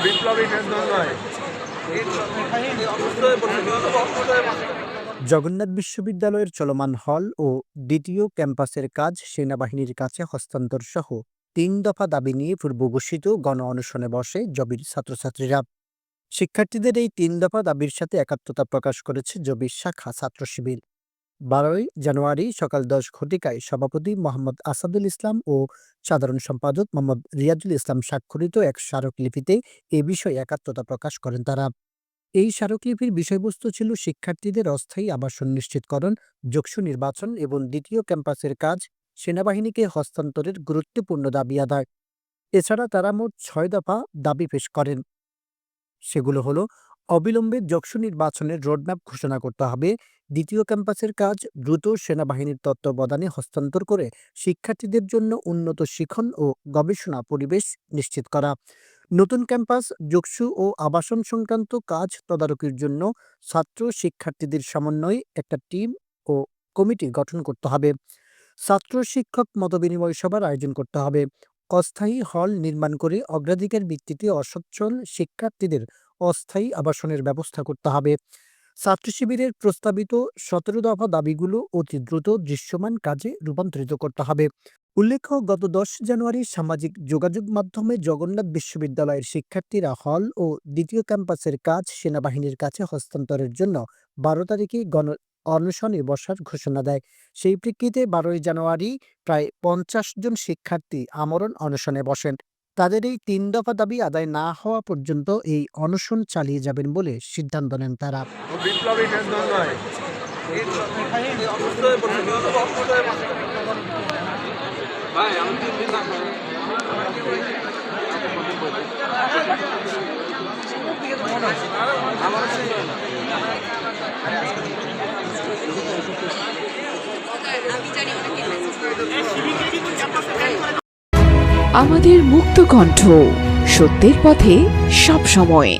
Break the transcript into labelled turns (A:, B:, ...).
A: বিপ্লবী নয়।
B: জগন্নাথ বিশ্ববিদ্যালয়ের চলমান হল ও দ্বিতীয় ক্যাম্পাসের কাজ সেনাবাহিনীর কাছে হস্তান্তর সহ ৩ দফা দাবি নিয়ে পূর্ব ঘোষিত গণ অনশনে বসে জবির ছাত্রছাত্রীরা। শিক্ষার্থীদের এই ৩ দফা দাবির সাথে একাত্মতা প্রকাশ করেছে জবির শাখা ছাত্র শিবির। ১২ই জানুয়ারি সকাল ১০ ঘটিকায় সভাপতি মোহাম্মদ আসাদুল ইসলাম ও সাধারণ সম্পাদক মোহাম্মদ রিয়াজুল ইসলাম স্বাক্ষরিত এক স্মারকলিপিতে এ বিষয়ে একাত্মতা প্রকাশ করেন তারা। এই স্মারকলিপির বিষয়বস্তু ছিল শিক্ষার্থীদের অস্থায়ী আবাসন নিশ্চিতকরণ, যোগসু নির্বাচন এবং দ্বিতীয় ক্যাম্পাসের কাজ সেনাবাহিনীকে হস্তান্তরের গুরুত্বপূর্ণ দাবি আদায়। এছাড়া তারা মোট ৬ দফা দাবি পেশ করেন। সেগুলো হলো: অবিলম্বে যোগসু নির্বাচনের রোডম্যাপ ঘোষণা করতে হবে, দ্বিতীয় ক্যাম্পাসের কাজ দ্রুত সেনাবাহিনীর তত্ত্বাবধানে হস্তান্তর করে শিক্ষার্থীদের জন্য উন্নত শিক্ষণ ও গবেষণা পরিবেশ নিশ্চিত করা, নতুন ক্যাম্পাস, যোগসু ও আবাসন সংক্রান্ত কাজ তদারকির জন্য ছাত্র শিক্ষার্থীদের সমন্বয়ে একটা টিম ও কমিটি গঠন করতে হবে, ছাত্র শিক্ষক মতবিনিময় সভার আয়োজন করতে হবে, অস্থায়ী হল নির্মাণ করে অগ্রাধিকার ভিত্তিতে অসচ্ছল শিক্ষার্থীদের অস্থায়ী আবাসনের ব্যবস্থা করতে হবে। ছাত্র শিবিরের প্রস্তাবিত ১৭ দফা দাবিগুলো অতি দ্রুত দৃশ্যমান কাজে রূপান্তরিত করতে হবে। উল্লেখ্য, গত ১০ জানুয়ারি সামাজিক যোগাযোগ মাধ্যমে জগন্নাথ বিশ্ববিদ্যালয়ের শিক্ষার্থীরা হল ও দ্বিতীয় ক্যাম্পাসের কাজ সেনাবাহিনীর কাছে হস্তান্তরের জন্য ১২ তারিখে গণ অনশনে বসার ঘোষণা দেয়। সেই প্রেক্ষিতে ১২ই জানুয়ারি প্রায় ৫০ জন শিক্ষার্থী আমরণ অনশনে বসেন। তাদের এই ৩ দফা দাবি আদায় না হওয়া পর্যন্ত এই অনশন চালিয়ে যাবেন বলে সিদ্ধান্ত নেন তারা।
A: বিপ্লবী নয়।
C: আমাদের মুক্ত কণ্ঠ, সত্যের পথে সব সময়।